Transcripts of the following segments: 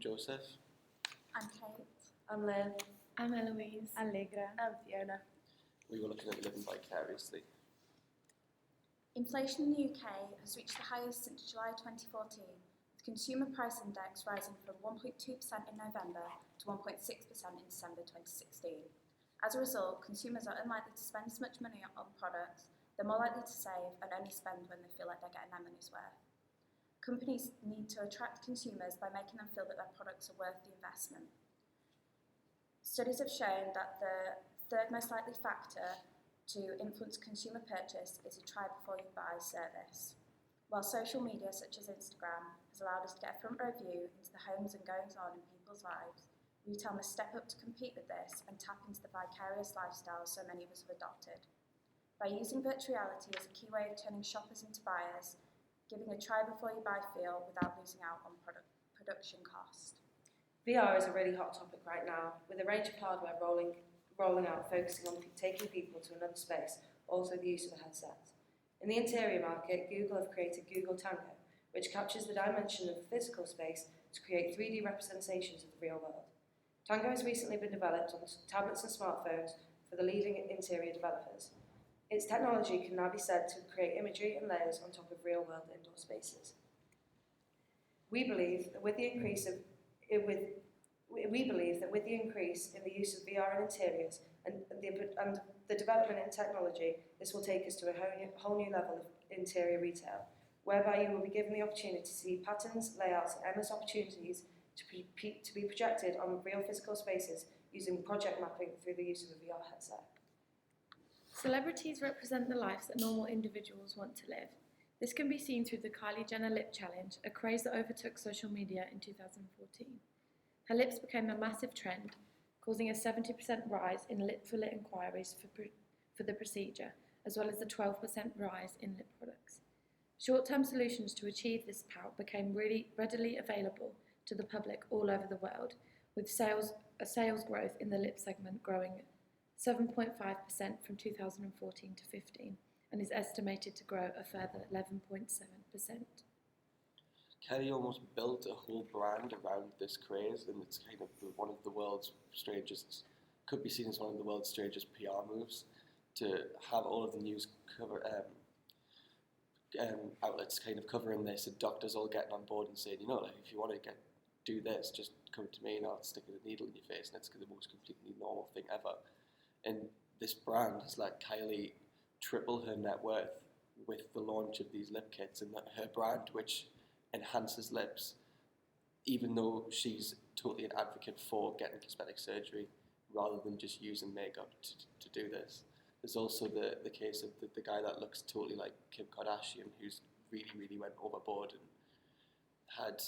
Joseph. I'm Kate. I'm Liv. I'm Eloise. Allegra. I'm Fiona. We were looking at living vicariously. Inflation in the UK has reached the highest since July 2014, with consumer price index rising from 1.2% in November to 1.6% in December 2016. As a result, consumers are unlikely to spend as much money on products, they're more likely to save and only spend when they feel like they're getting their money's worth. Companies need to attract consumers by making them feel that their products are worth the investment. Studies have shown that the third most likely factor to influence consumer purchase is a try before you buy service. While social media such as Instagram has allowed us to get a front row view into the homes and goings on in people's lives, retail must step up to compete with this and tap into the vicarious lifestyle so many of us have adopted. By using virtual reality as a key way of turning shoppers into buyers, giving a try before you buy feel without losing out on production cost. VR is a really hot topic right now, with a range of hardware rolling out focusing on taking people to another space, also the use of a headset. In the interior market, Google have created Google Tango, which captures the dimension of the physical space to create 3D representations of the real world. Tango has recently been developed on tablets and smartphones for the leading interior developers. Its technology can now be said to create imagery and layers on top of real-world indoor spaces. We believe that with the increase in the use of VR in interiors and the development in technology, this will take us to a whole new level of interior retail, whereby you will be given the opportunity to see patterns, layouts, and endless opportunities to be projected on real physical spaces using project mapping through the use of a VR headset. Celebrities represent the lives that normal individuals want to live. This can be seen through the Kylie Jenner lip challenge, a craze that overtook social media in 2014. Her lips became a massive trend, causing a 70% rise in lip-for-lip inquiries for the procedure, as well as a 12% rise in lip products. Short-term solutions to achieve this pout became really readily available to the public all over the world, with sales growth in the lip segment growing 7.5% from 2014 to 15, and is estimated to grow a further 11.7%. Kelly almost built a whole brand around this craze, and it's kind of one of the world's strangest, could be seen as one of the world's strangest PR moves, to have all of the news cover outlets kind of covering this, and doctors all getting on board and saying, you know, like, if you want to do this, just come to me and I'll stick a needle in your face, and it's the most completely normal thing ever. And this brand has let Kylie triple her net worth with the launch of these lip kits, and that her brand, which enhances lips, even though she's totally an advocate for getting cosmetic surgery rather than just using makeup to do this. There's also the case of the guy that looks totally like Kim Kardashian, who's really went overboard and had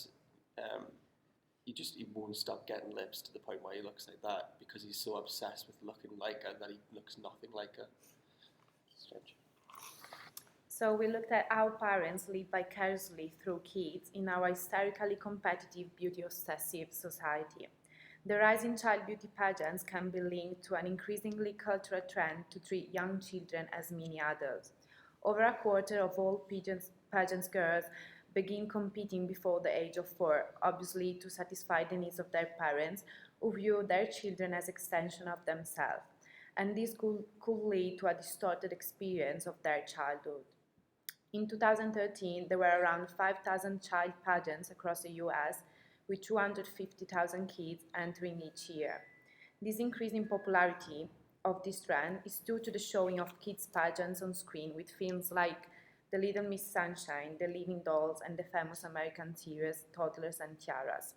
he won't stop getting lips to the point where he looks like that because he's so obsessed with looking like her that he looks nothing like her. Strange. So we looked at how parents live vicariously through kids in our hysterically competitive beauty-obsessive society. The rise in child beauty pageants can be linked to an increasingly cultural trend to treat young children as mini adults. Over a quarter of all pageants girls begin competing before the age of 4, obviously to satisfy the needs of their parents, who view their children as extension of themselves, and this could lead to a distorted experience of their childhood. In 2013, there were around 5,000 child pageants across the US, with 250,000 kids entering each year. This increasing popularity of this trend is due to the showing of kids' pageants on screen with films like The Little Miss Sunshine, The Living Dolls, and the famous American series Toddlers and Tiaras.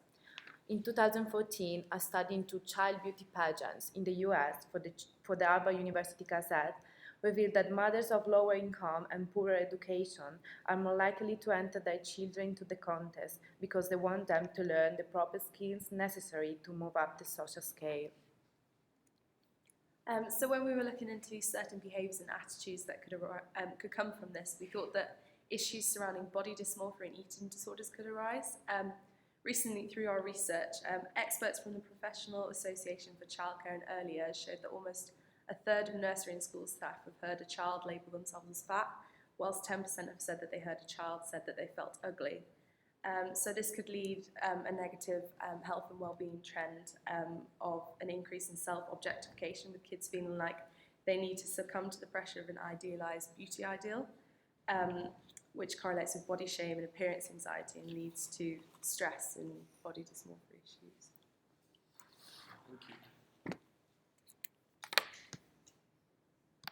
In 2014, a study into child beauty pageants in the US for the Harvard University Gazette revealed that mothers of lower income and poorer education are more likely to enter their children into the contest because they want them to learn the proper skills necessary to move up the social scale. So when we were looking into certain behaviours and attitudes that could come from this, we thought that issues surrounding body dysmorphia and eating disorders could arise. Recently, through our research, experts from the Professional Association for Childcare and Early Years showed that almost a third of nursery and school staff have heard a child label themselves as fat, whilst 10% have said that they heard a child said that they felt ugly. So this could lead a negative health and well-being trend of an increase in self-objectification, with kids feeling like they need to succumb to the pressure of an idealised beauty ideal, which correlates with body shame and appearance anxiety and leads to stress and body dysmorphia issues. Thank you.